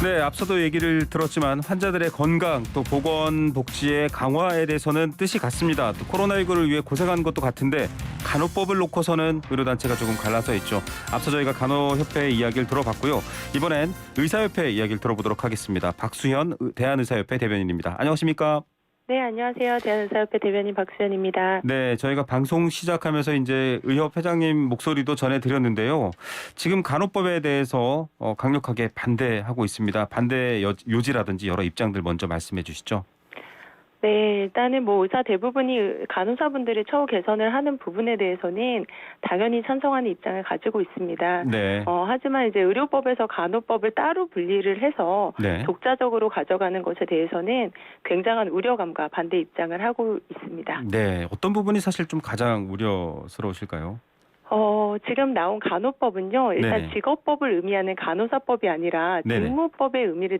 네, 앞서도 얘기를 들었지만 환자들의 건강 또 보건복지의 강화에 대해서는 뜻이 같습니다. 또 코로나19를 위해 고생한 것도 같은데 간호법을 놓고서는 의료단체가 조금 갈라서 있죠. 앞서 저희가 간호협회 이야기를 들어봤고요. 이번엔 의사협회 이야기를 들어보도록 하겠습니다. 박수현 대한의사협회 대변인입니다. 안녕하십니까? 네, 안녕하세요. 대한의사협회 대변인 박수현입니다. 네, 저희가 방송 시작하면서 이제 의협 회장님 목소리도 전해드렸는데요. 지금 간호법에 대해서 강력하게 반대하고 있습니다. 반대 요지라든지 여러 입장들 먼저 말씀해 주시죠. 네, 일단은 의사 대부분이 간호사분들이 처우 개선을 하는 부분에 대해서는 당연히 찬성하는 입장을 가지고 있습니다. 네. 하지만 이제 의료법에서 간호법을 따로 분리를 해서 네. 독자적으로 가져가는 것에 대해서는 굉장한 우려감과 반대 입장을 하고 있습니다. 네, 어떤 부분이 사실 좀 가장 우려스러우실까요? 지금 나온 간호법은요, 일단 네네. 직업법을 의미하는 간호사법이 아니라 네네. 직무법의 의미를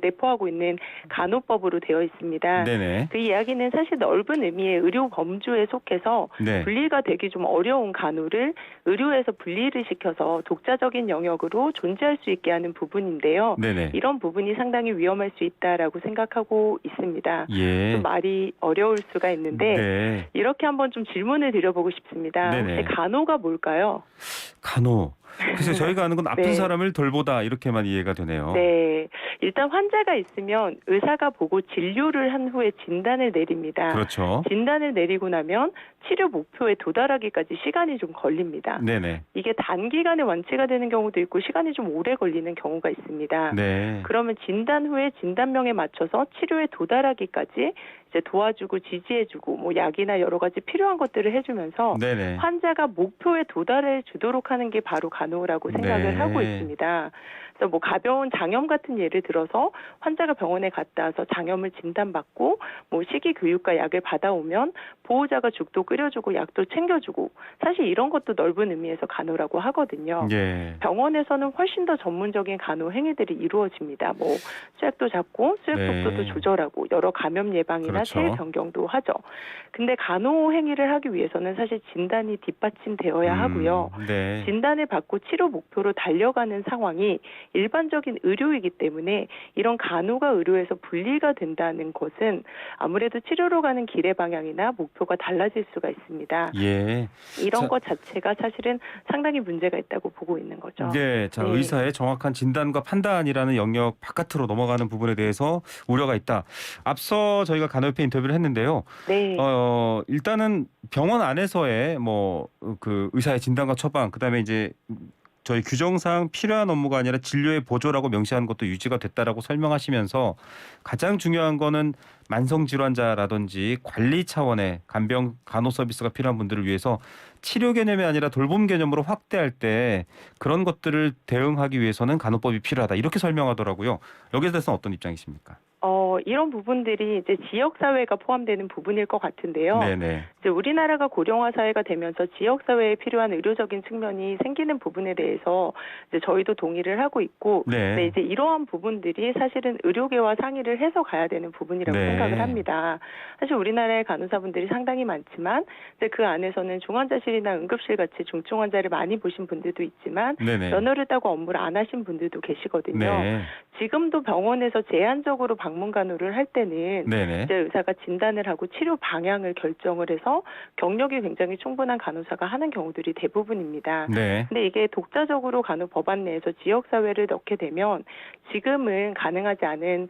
내포하고 있는 간호법으로 되어 있습니다. 네네. 그 이야기는 사실 넓은 의미의 의료 범주에 속해서 네. 분리가 되기 좀 어려운 간호를 의료에서 분리를 시켜서 독자적인 영역으로 존재할 수 있게 하는 부분인데요. 네네. 이런 부분이 상당히 위험할 수 있다라고 생각하고 있습니다. 예. 좀 말이 어려울 수가 있는데 네. 이렇게 한번 좀 질문을 드려보고 싶습니다. 네네. 혹시 간호가 뭘까요? 간호. 그래서 저희가 아는 건 아픈 네. 사람을 돌보다 이렇게만 이해가 되네요. 네. 일단 환자가 있으면 의사가 보고 진료를 한 후에 진단을 내립니다. 그렇죠. 진단을 내리고 나면 치료 목표에 도달하기까지 시간이 좀 걸립니다. 네네. 이게 단기간에 완치가 되는 경우도 있고 시간이 좀 오래 걸리는 경우가 있습니다. 네. 그러면 진단 후에 진단명에 맞춰서 치료에 도달하기까지 이제 도와주고 지지해주고 약이나 여러 가지 필요한 것들을 해주면서 네네. 환자가 목표에 도달해 주도록 하는 게 바로 간호라고 생각을 네. 하고 있습니다. 그래서 가벼운 장염 같은 예를 들어서 환자가 병원에 갔다 와서 장염을 진단받고 식이 교육과 약을 받아오면 보호자가 죽도 끓여주고 약도 챙겨주고 사실 이런 것도 넓은 의미에서 간호라고 하거든요. 예. 병원에서는 훨씬 더 전문적인 간호 행위들이 이루어집니다. 수액도 잡고 수액 네. 속도도 조절하고 여러 감염 예방이나 그렇죠. 체외 변경도 하죠. 근데 간호 행위를 하기 위해서는 사실 진단이 뒷받침되어야 하고요. 네. 진단을 받고 치료 목표로 달려가는 상황이 일반적인 의료이기 때문에 이런 간호가 의료에서 분리가 된다는 것은 아무래도 치료로 가는 길의 방향이나 목표가 달라질 수가 있습니다. 예. 이런 자, 것 자체가 사실은 상당히 문제가 있다고 보고 있는 거죠. 네, 자, 네. 의사의 정확한 진단과 판단이라는 영역 바깥으로 넘어가는 부분에 대해서 우려가 있다. 앞서 저희가 간호협회 인터뷰를 했는데요. 네. 일단은 병원 안에서의 그 의사의 진단과 처방, 그다음에 이제 저희 규정상 필요한 업무가 아니라 진료의 보조라고 명시한 것도 유지가 됐다라고 설명하시면서 가장 중요한 거는 만성 질환자라든지 관리 차원의 간병 간호 서비스가 필요한 분들을 위해서 치료 개념이 아니라 돌봄 개념으로 확대할 때 그런 것들을 대응하기 위해서는 간호법이 필요하다. 이렇게 설명하더라고요. 여기에 대해서는 어떤 입장이십니까? 이런 부분들이 이제 지역 사회가 포함되는 부분일 것 같은데요. 네네. 이제 우리나라가 고령화 사회가 되면서 지역 사회에 필요한 의료적인 측면이 생기는 부분에 대해서 이제 저희도 동의를 하고 있고, 네. 네, 이제 이러한 부분들이 사실은 의료계와 상의를 해서 가야 되는 부분이라고 네. 생각을 합니다. 사실 우리나라의 간호사분들이 상당히 많지만, 이제 그 안에서는 중환자실이나 응급실 같이 중증 환자를 많이 보신 분들도 있지만, 네네. 면허를 따고 업무를 안 하신 분들도 계시거든요. 네. 지금도 병원에서 제한적으로 방문 간호를 할 때는 네네. 이제 의사가 진단을 하고 치료 방향을 결정을 해서 경력이 굉장히 충분한 간호사가 하는 경우들이 대부분입니다. 네. 근데 이게 독자적으로 간호 법안 내에서 지역 사회를 넣게 되면 지금은 가능하지 않은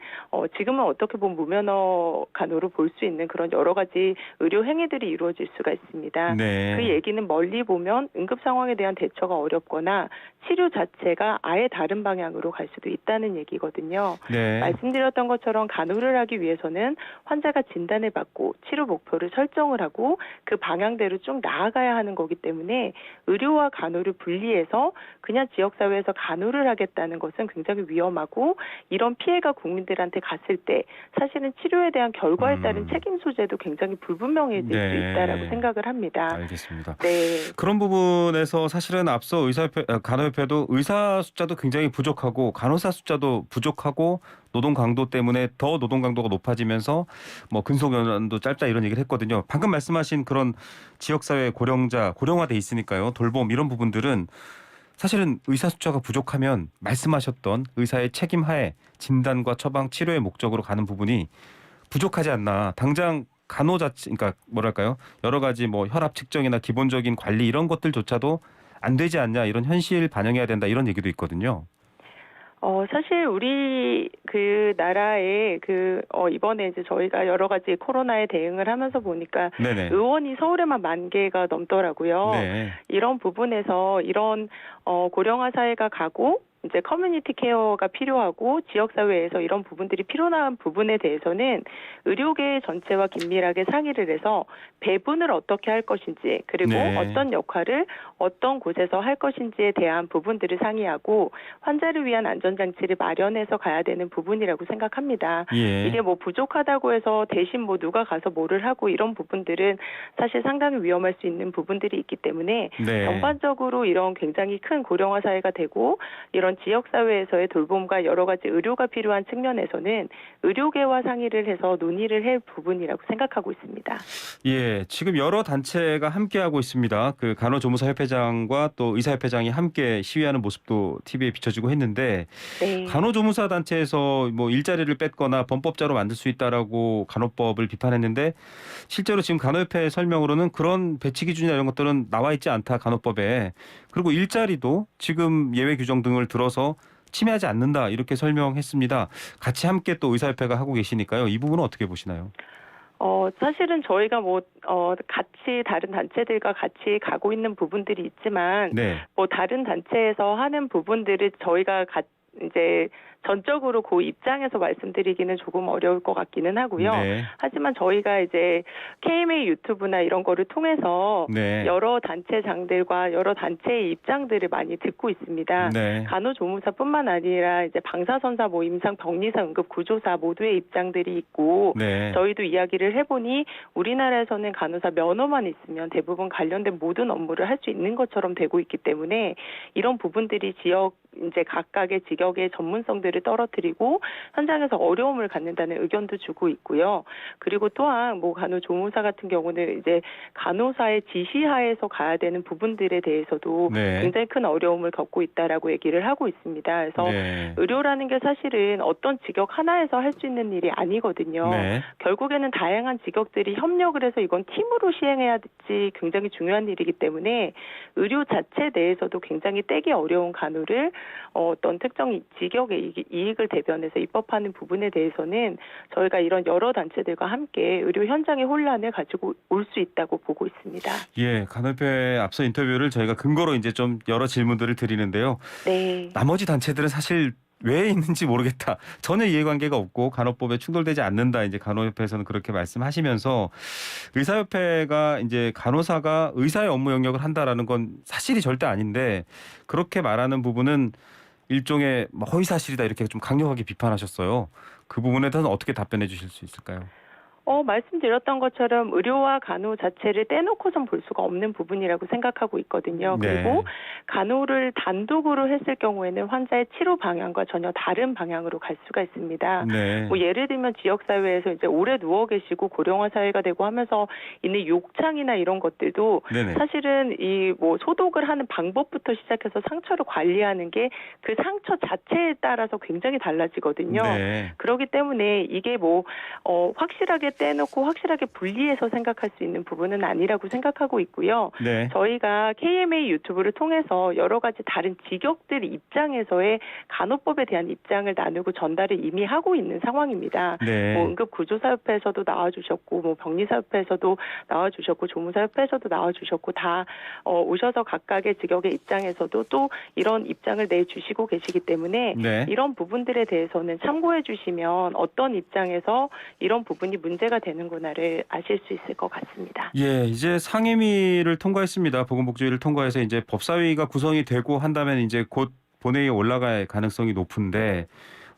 지금은 어떻게 보면 무면허 간호로 볼 수 있는 그런 여러 가지 의료 행위들이 이루어질 수가 있습니다. 네. 그 얘기는 멀리 보면 응급 상황에 대한 대처가 어렵거나 치료 자체가 아예 다른 방향으로 갈 수도 있다는 얘기거든요. 네. 말씀드렸던 것처럼 간호를 하기 위해서는 환자가 진단을 받고 치료 목표를 설정을 하고 그 방향대로 쭉 나아가야 하는 거기 때문에 의료와 간호를 분리해서 그냥 지역사회에서 간호를 하겠다는 것은 굉장히 위험하고 이런 피해가 국민들한테 갔을 때 사실은 치료에 대한 결과에 따른 책임 소재도 굉장히 불분명해질 수 네. 있다라고 생각을 합니다. 알겠습니다. 네. 그런 부분에서 사실은 앞서 간호협회도 의사 숫자도 굉장히 부족하고 간호사 숫자도 부족하고 노동 강도 때문에 더 노동 강도가 높아지면서 근속연도 짧다 이런 얘기를 했거든요. 방금 말씀하신 그런 지역사회 고령화돼 있으니까요. 돌봄 이런 부분들은 사실은 의사 숫자가 부족하면 말씀하셨던 의사의 책임하에 진단과 처방, 치료의 목적으로 가는 부분이 부족하지 않나. 당장 간호자치, 그러니까 뭐랄까요? 여러 가지 뭐 혈압 측정이나 기본적인 관리 이런 것들조차도 안 되지 않냐, 이런 현실 반영해야 된다, 이런 얘기도 있거든요. 사실 우리 그 나라에 이번에 이제 저희가 여러 가지 코로나에 대응을 하면서 보니까 네네. 의원이 서울에만 10,000개가 넘더라고요. 네. 이런 부분에서 이런 고령화 사회가 가고 이제 커뮤니티 케어가 필요하고 지역사회에서 이런 부분들이 필요한 부분에 대해서는 의료계 전체와 긴밀하게 상의를 해서 배분을 어떻게 할 것인지, 그리고 네. 어떤 역할을 어떤 곳에서 할 것인지에 대한 부분들을 상의하고 환자를 위한 안전장치를 마련해서 가야 되는 부분이라고 생각합니다. 예. 이게 뭐 부족하다고 해서 대신 뭐 누가 가서 뭐를 하고 이런 부분들은 사실 상당히 위험할 수 있는 부분들이 있기 때문에 네. 전반적으로 이런 굉장히 큰 고령화 사회가 되고 이런 지역사회에서의 돌봄과 여러 가지 의료가 필요한 측면에서는 의료계와 상의를 해서 논의를 할 부분이라고 생각하고 있습니다. 예, 지금 여러 단체가 함께하고 있습니다. 그 간호조무사협회장과 또 의사협회장이 함께 시위하는 모습도 TV에 비춰지고 했는데, 네. 간호조무사 단체에서 뭐 일자리를 뺏거나 범법자로 만들 수 있다라고 간호법을 비판했는데, 실제로 지금 간호협회 설명으로는 그런 배치 기준이나 이런 것들은 나와 있지 않다, 간호법에. 그리고 일자리도 지금 예외 규정 등을 들어서 침해하지 않는다, 이렇게 설명했습니다. 같이 함께 또 의사협회가 하고 계시니까요. 이 부분은 어떻게 보시나요? 사실은 저희가 같이 다른 단체들과 같이 가고 있는 부분들이 있지만, 네. 뭐 다른 단체에서 하는 부분들을 저희가 이제 전적으로 그 입장에서 말씀드리기는 조금 어려울 것 같기는 하고요. 네. 하지만 저희가 이제 KMA 유튜브나 이런 거를 통해서 네. 여러 단체장들과 여러 단체의 입장들을 많이 듣고 있습니다. 네. 간호조무사뿐만 아니라 이제 방사선사, 뭐 임상, 병리사, 응급구조사 모두의 입장들이 있고, 네. 저희도 이야기를 해보니 우리나라에서는 간호사 면허만 있으면 대부분 관련된 모든 업무를 할 수 있는 것처럼 되고 있기 때문에 이런 부분들이 이제 각각의 직역의 전문성들을 떨어뜨리고 현장에서 어려움을 갖는다는 의견도 주고 있고요. 그리고 또한 뭐 간호조무사 같은 경우는 이제 간호사의 지시하에서 가야 되는 부분들에 대해서도 네. 굉장히 큰 어려움을 겪고 있다라고 얘기를 하고 있습니다. 그래서 네. 의료라는 게 사실은 어떤 직역 하나에서 할 수 있는 일이 아니거든요. 네. 결국에는 다양한 직역들이 협력을 해서 이건 팀으로 시행해야 될지 굉장히 중요한 일이기 때문에 의료 자체 내에서도 굉장히 떼기 어려운 간호를 어떤 특정 직역의 이익을 대변해서 입법하는 부분에 대해서는 저희가 이런 여러 단체들과 함께 의료 현장의 혼란을 가지고 올 수 있다고 보고 있습니다. 예, 간호협회 앞서 인터뷰를 저희가 근거로 이제 좀 여러 질문들을 드리는데요. 네. 나머지 단체들은 사실 왜 있는지 모르겠다, 전혀 이해관계가 없고 간호법에 충돌되지 않는다, 이제 간호협회에서는 그렇게 말씀하시면서, 의사협회가 이제 간호사가 의사의 업무 영역을 한다라는 건 사실이 절대 아닌데 그렇게 말하는 부분은 일종의 허위 사실이다, 이렇게 좀 강력하게 비판하셨어요. 그 부분에 대해서는 어떻게 답변해 주실 수 있을까요? 말씀드렸던 것처럼 의료와 간호 자체를 떼놓고선 볼 수가 없는 부분이라고 생각하고 있거든요. 네. 그리고 간호를 단독으로 했을 경우에는 환자의 치료 방향과 전혀 다른 방향으로 갈 수가 있습니다. 네. 뭐 예를 들면 지역사회에서 이제 오래 누워 계시고 고령화 사회가 되고 하면서 있는 욕창이나 이런 것들도 네네. 사실은 이 뭐 소독을 하는 방법부터 시작해서 상처를 관리하는 게 그 상처 자체에 따라서 굉장히 달라지거든요. 네. 그렇기 때문에 이게 확실하게 떼놓고 확실하게 분리해서 생각할 수 있는 부분은 아니라고 생각하고 있고요. 네. 저희가 KMA 유튜브를 통해서 여러 가지 다른 직역들 입장에서의 간호법에 대한 입장을 나누고 전달을 이미 하고 있는 상황입니다. 네. 뭐 응급구조사협회에서도 나와주셨고, 뭐 병리사협회에서도 나와주셨고, 조무사협회에서도 나와주셨고, 다 오셔서 각각의 직역의 입장에서도 또 이런 입장을 내주시고 계시기 때문에 네. 이런 부분들에 대해서는 참고해 주시면 어떤 입장에서 이런 부분이 문제가 되는구나를 아실 수 있을 것 같습니다. 예, 이제 상임위를 통과했습니다. 보건복지위를 통과해서 이제 법사위가 구성이 되고 한다면 이제 곧 본회의에 올라갈 가능성이 높은데,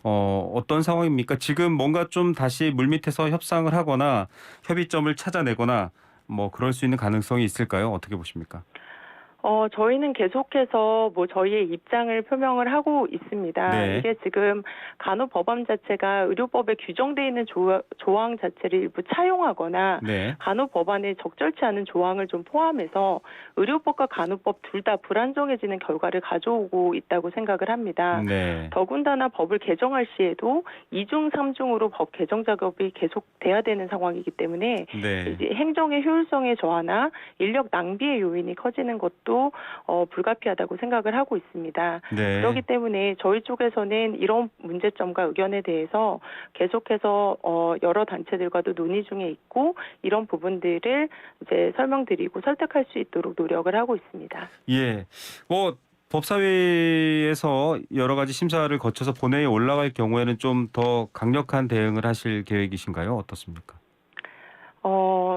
어떤 상황입니까? 지금 뭔가 좀 다시 물밑에서 협상을 하거나 협의점을 찾아내거나 뭐 그럴 수 있는 가능성이 있을까요? 어떻게 보십니까? 저희는 계속해서 뭐 저희의 입장을 표명을 하고 있습니다. 네. 이게 지금 간호법원 자체가 의료법에 규정되어 있는 조항 자체를 일부 차용하거나 네. 간호법안에 적절치 않은 조항을 좀 포함해서 의료법과 간호법 둘 다 불안정해지는 결과를 가져오고 있다고 생각을 합니다. 네. 더군다나 법을 개정할 시에도 2중, 3중으로 법 개정 작업이 계속돼야 되는 상황이기 때문에 네. 이제 행정의 효율성의 저하나 인력 낭비의 요인이 커지는 것도 불가피하다고 생각을 하고 있습니다. 네. 그렇기 때문에 저희 쪽에서는 이런 문제점과 의견에 대해서 계속해서 여러 단체들과도 논의 중에 있고 이런 부분들을 이제 설명드리고 설득할 수 있도록 노력을 하고 있습니다. 예. 뭐 법사위에서 여러 가지 심사를 거쳐서 본회의에 올라갈 경우에는 좀 더 강력한 대응을 하실 계획이신가요? 어떻습니까?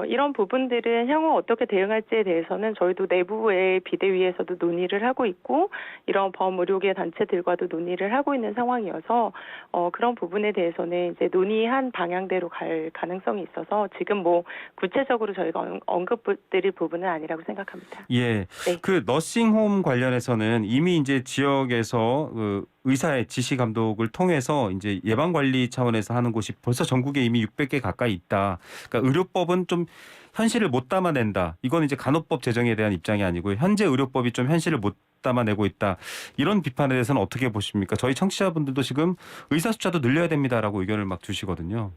이런 부분들은 향후 어떻게 대응할지에 대해서는 저희도 내부의 비대위에서도 논의를 하고 있고 이런 범의료계 단체들과도 논의를 하고 있는 상황이어서 그런 부분에 대해서는 이제 논의한 방향대로 갈 가능성이 있어서 지금 뭐 구체적으로 저희가 언급드릴 부분은 아니라고 생각합니다. 예. 네. 그 너싱홈 관련해서는 이미 이제 지역에서 그 의사의 지시 감독을 통해서 이제 예방 관리 차원에서 하는 곳이 벌써 전국에 이미 600개 가까이 있다. 그러니까 의료법은 좀 현실을 못 담아낸다. 이건 이제 간호법 제정에 대한 입장이 아니고요. 현재 의료법이 좀 현실을 못 담아내고 있다. 이런 비판에 대해서는 어떻게 보십니까? 저희 청취자분들도 지금 의사 숫자도 늘려야 됩니다라고 의견을 막 주시거든요.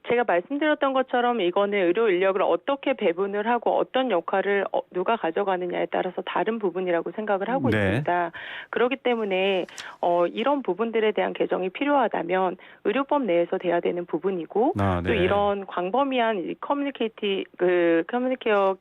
제가 말씀드렸던 것처럼 이거는 의료 인력을 어떻게 배분을 하고 어떤 역할을 누가 가져가느냐에 따라서 다른 부분이라고 생각을 하고 네. 있습니다. 그렇기 때문에 이런 부분들에 대한 개정이 필요하다면 의료법 내에서 돼야 되는 부분이고 네. 또 이런 광범위한 커뮤니케어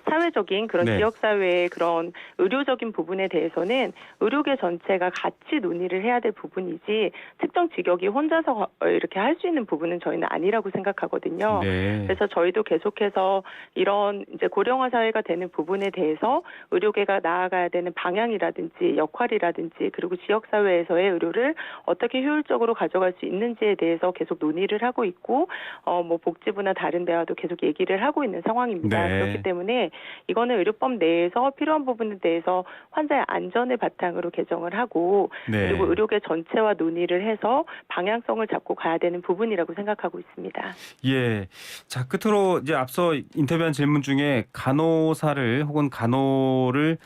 사회적인 그런 네. 지역사회의 그런 의료적인 부분에 대해서는 의료계 전체가 같이 논의를 해야 될 부분이지 특정 직역이 혼자서 이렇게 할 수 있는 부분은 저희는 아니라고 생각하거든요. 네. 그래서 저희도 계속해서 이런 이제 고령화 사회가 되는 부분에 대해서 의료계가 나아가야 되는 방향이라든지 역할이라든지 그리고 지역사회에서의 의료를 어떻게 효율적으로 가져갈 수 있는지에 대해서 계속 논의를 하고 있고 뭐 복지부나 다른 데와도 계속 얘기를 하고 있는 상황입니다. 네. 그렇기 때문에 이거는 의료법 내에서 필요한 부분에 대해서 환자의 안전을 바탕으로 개정을 하고 네. 그리고 의료계 전체와 논의를 해서 방향성을 잡고 가야 되는 부분이라고 생각하고 있습니다. 예. 자, 끝으로 이제 앞서 인터뷰한 질문 중에 간호사를 혹은 간호를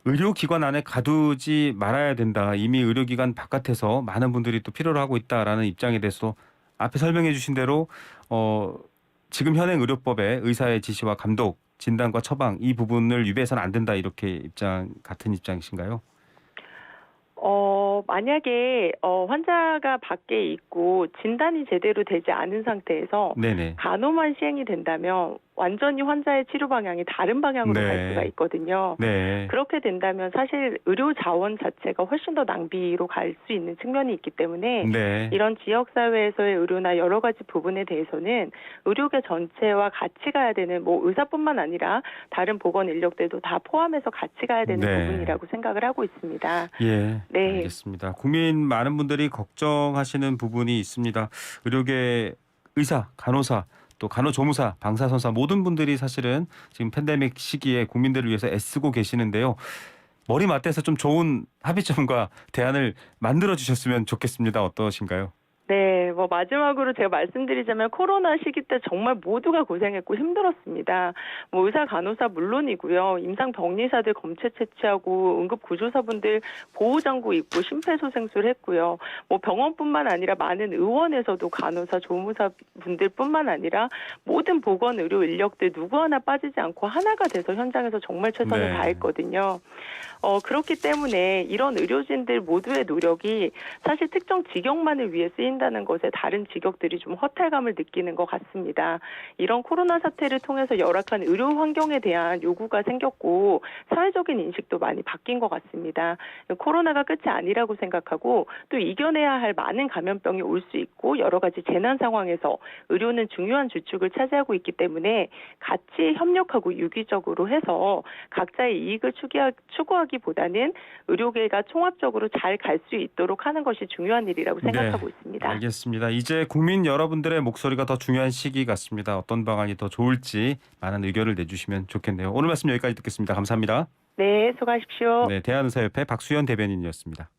의료기관 안에 가두지 말아야 된다. 이미 의료기관 바깥에서 많은 분들이 또 필요로 하고 있다라는 입장에 대해서 앞에 설명해 주신 대로 지금 현행 의료법의 의사의 지시와 감독, 진단과 처방 이 부분을 위배해서는 안 된다. 이렇게 같은 입장이신가요? 만약에 환자가 밖에 있고 진단이 제대로 되지 않은 상태에서 네네. 간호만 시행이 된다면 완전히 환자의 치료 방향이 다른 방향으로 네. 갈 수가 있거든요. 네. 그렇게 된다면 사실 의료 자원 자체가 훨씬 더 낭비로 갈 수 있는 측면이 있기 때문에 네. 이런 지역사회에서의 의료나 여러 가지 부분에 대해서는 의료계 전체와 같이 가야 되는 뭐 의사뿐만 아니라 다른 보건 인력들도 다 포함해서 같이 가야 되는 네. 부분이라고 생각을 하고 있습니다. 예. 네. 알겠습니다. 국민 많은 분들이 걱정하시는 부분이 있습니다. 의료계 의사, 간호사, 또 간호조무사, 방사선사 모든 분들이 사실은 지금 팬데믹 시기에 국민들을 위해서 애쓰고 계시는데요. 머리 맞대서 좀 좋은 합의점과 대안을 만들어 주셨으면 좋겠습니다. 어떠신가요? 네, 뭐 마지막으로 제가 말씀드리자면 코로나 시기 때 정말 모두가 고생했고 힘들었습니다. 뭐 의사, 간호사 물론이고요. 임상병리사들 검체 채취하고 응급구조사분들 보호장구 입고 심폐소생술 했고요. 뭐 병원뿐만 아니라 많은 의원에서도 간호사, 조무사 분들뿐만 아니라 모든 보건 의료 인력들 누구 하나 빠지지 않고 하나가 돼서 현장에서 정말 최선을 네. 다했거든요. 그렇기 때문에 이런 의료진들 모두의 노력이 사실 특정 직역만을 위해 쓰인다는 것에 다른 직역들이 좀 허탈감을 느끼는 것 같습니다. 이런 코로나 사태를 통해서 열악한 의료 환경에 대한 요구가 생겼고 사회적인 인식도 많이 바뀐 것 같습니다. 코로나가 끝이 아니라고 생각하고 또 이겨내야 할 많은 감염병이 올 수 있고 여러 가지 재난 상황에서 의료는 중요한 주축을 차지하고 있기 때문에 같이 협력하고 유기적으로 해서 각자의 이익을 추구하기 하기보다는 의료계가 총합적으로 잘 갈 수 있도록 하는 것이 중요한 일이라고 생각하고 있습니다. 알겠습니다. 이제 국민 여러분들의 목소리가 더 중요한 시기 같습니다. 어떤 방안이 더 좋을지 많은 의견을 내주시면 좋겠네요. 오늘 말씀 여기까지 듣겠습니다. 감사합니다. 네, 수고하십시오. 네, 대한의사협회 박수현 대변인이었습니다.